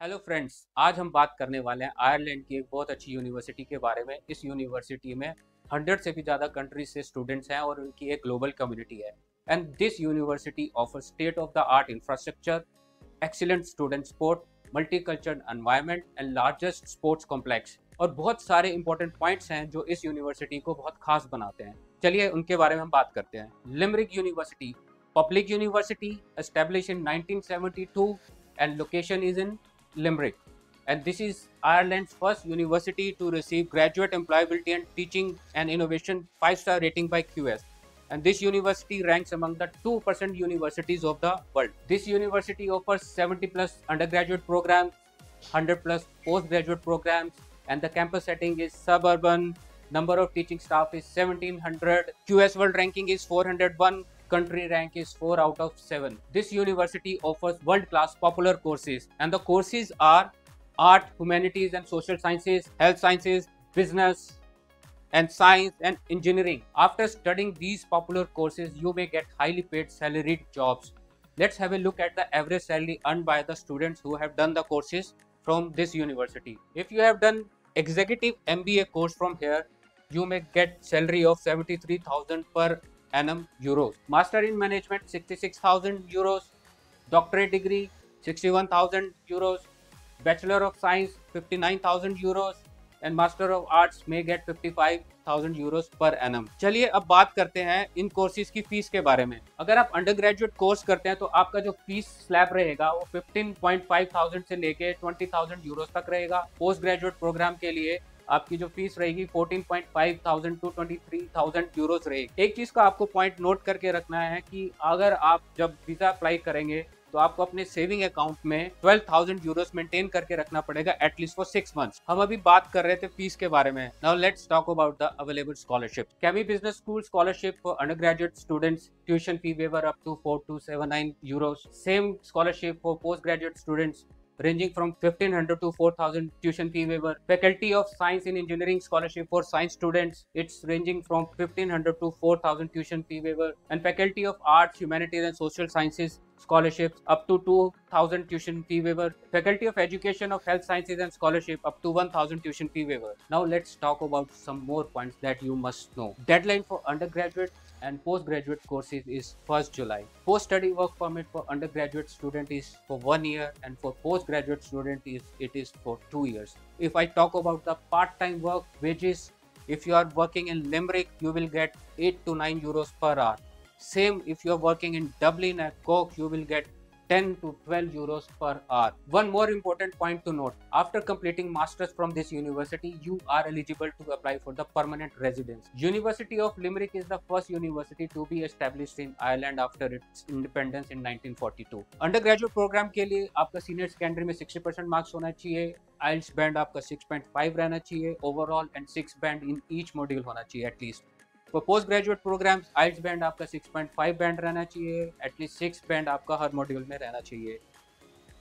Hello friends, आज हम बात करने वाले हैं आयरलैंड की एक बहुत अच्छी यूनिवर्सिटी के बारे में। इस यूनिवर्सिटी में 100 से भी ज़्यादा कंट्रीज से स्टूडेंट्स हैं और उनकी एक ग्लोबल कम्युनिटी है। And this university offer state of the art infrastructure, excellent student support, multicultural environment and largest sports complex. और बहुत सारे इंपॉर्टेंट पॉइंट्स हैं जो इस यूनिवर्सिटी को बहुत खास बनाते हैं। चलिए उनके बारे में हम बात करते हैं। Limerick university, public university, established in 1972 and location is in Limerick, and this is Ireland's first university to receive graduate employability and teaching and innovation 5-star rating by QS. And this university ranks among the 2% universities of the world. This university offers 70 plus undergraduate programs, 100 plus postgraduate programs, and the campus setting is suburban. Number of teaching staff is 1700. QS World ranking is 401. Country rank is 4 out of 7. This university offers world-class popular courses, and the courses are art, humanities and social sciences, health sciences, business and science and engineering. After studying these popular courses, you may get highly paid salaried jobs. Let's have a look at the average salary earned by the students who have done the courses from this university. If you have done executive MBA course from here, you may get salary of 73,000 per annum euros. Master in management 66,000 euros. Doctorate degree 61,000 euros. Bachelor of Science 59,000 euros and master of arts में gate 55,000 Euros per annum. चलिए अब बात करते हैं इन courses की fees के बारे में। अगर आप अंडर ग्रेजुएट कोर्स करते हैं तो आपका जो फीस स्लैब रहेगा वो 15,500 से लेके 20,000 यूरोस तक रहेगा। पोस्ट ग्रेजुएट प्रोग्राम के लिए आपकी जो फीस रहेगी 14,500 टू 23,000 यूरोस रहेगी। एक चीज का आपको पॉइंट नोट करके रखना है कि अगर आप जब वीजा अप्लाई करेंगे तो आपको अपने सेविंग अकाउंट में 12,000 यूरोस मेंटेन करके रखना पड़ेगा एटलीस्ट फॉर 6 मंथ्स। हम अभी बात कर रहे थे फीस के बारे में। Now let's talk about the available scholarship. Kemmy business school scholarship for undergraduate students, tuition fee waiver up to 4,279 euros. Same scholarship for post graduate students ranging from 1,500 to 4,000 tuition fee waiver. Faculty of Science and Engineering scholarship for science students, it's ranging from 1,500 to 4,000 tuition fee waiver. And Faculty of Arts, Humanities and Social Sciences scholarships up to 2,000 tuition fee waiver. Faculty of Education of Health Sciences and scholarship up to 1,000 tuition fee waiver. Now let's talk about some more points that you must know. Deadline for undergraduate and postgraduate courses is 1st July. Post-study work permit for undergraduate student is for 1 year, and for postgraduate student it is for 2 years. If I talk about the part-time work wages, if you are working in Limerick, you will get 8 to 9 euros per hour. Same if you are working in Dublin at Cork, you will get 10 to 12 euros per hour. One more important point to note, after completing masters from this university, you are eligible to apply for the permanent residence. University of Limerick is the first university to be established in Ireland after its independence in 1942. Undergraduate program के लिए आपका senior secondary में 60% marks होना चाहिए, आइल्स band आपका 6.5 रहना चाहिए overall, and 6 band in each module होना चाहिए at least. For post graduate programmes IELTS band आपका 6.5 बैंड रहना चाहिए, एटलीस्ट 6 बैंड आपका हर मॉड्यूल में रहना चाहिए।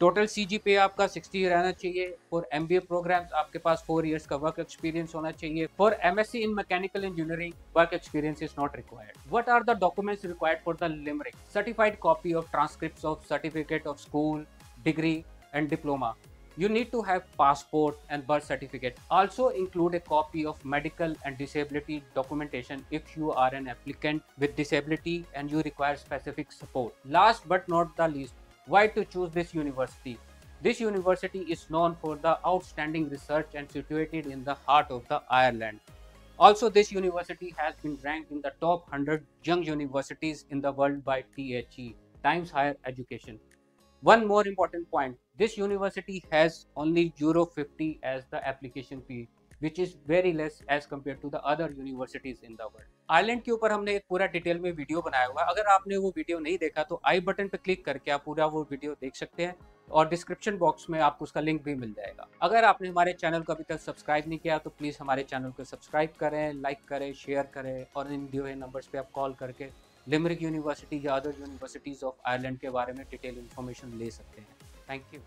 टोटल CGPA आपका 60 रहना चाहिए। फॉर MBA प्रोग्राम्स आपके पास 4 इयर्स का वर्क एक्सपीरियंस होना चाहिए। For MSc in mechanical engineering work experience is not required. What are the documents required for the Limerick? Certified copy of transcripts of certificate of school, degree and diploma. You need to have passport and birth certificate. Also include a copy of medical and disability documentation if you are an applicant with disability and you require specific support. Last but not the least, why to choose this university? This university is known for the outstanding research and situated in the heart of the Ireland. Also, this university has been ranked in the top 100 young universities in the world by THE, Times Higher Education. One more important point, this university has only euro 50 as the application fee, which is very less as compared to the other universities in the world. Ireland के ऊपर हमने एक पूरा detail में video बनाया हुआ है। अगर आपने वो वीडियो नहीं देखा तो आई बटन पर क्लिक करके आप पूरा वो वीडियो देख सकते हैं, और डिस्क्रिप्शन बॉक्स में आपको उसका लिंक भी मिल जाएगा। अगर आपने हमारे चैनल को अभी तक सब्सक्राइब नहीं किया तो प्लीज़ हमारे चैनल को सब्सक्राइब करें, लाइक करें, शेयर करें, और इन दिए हुए नंबर्स पे आप कॉल करके लिमरिक यूनिवर्सिटी या अदर यूनिवर्सिटीज़ ऑफ आयरलैंड के बारे में डिटेल इन्फॉर्मेशन ले सकते हैं। Thank you.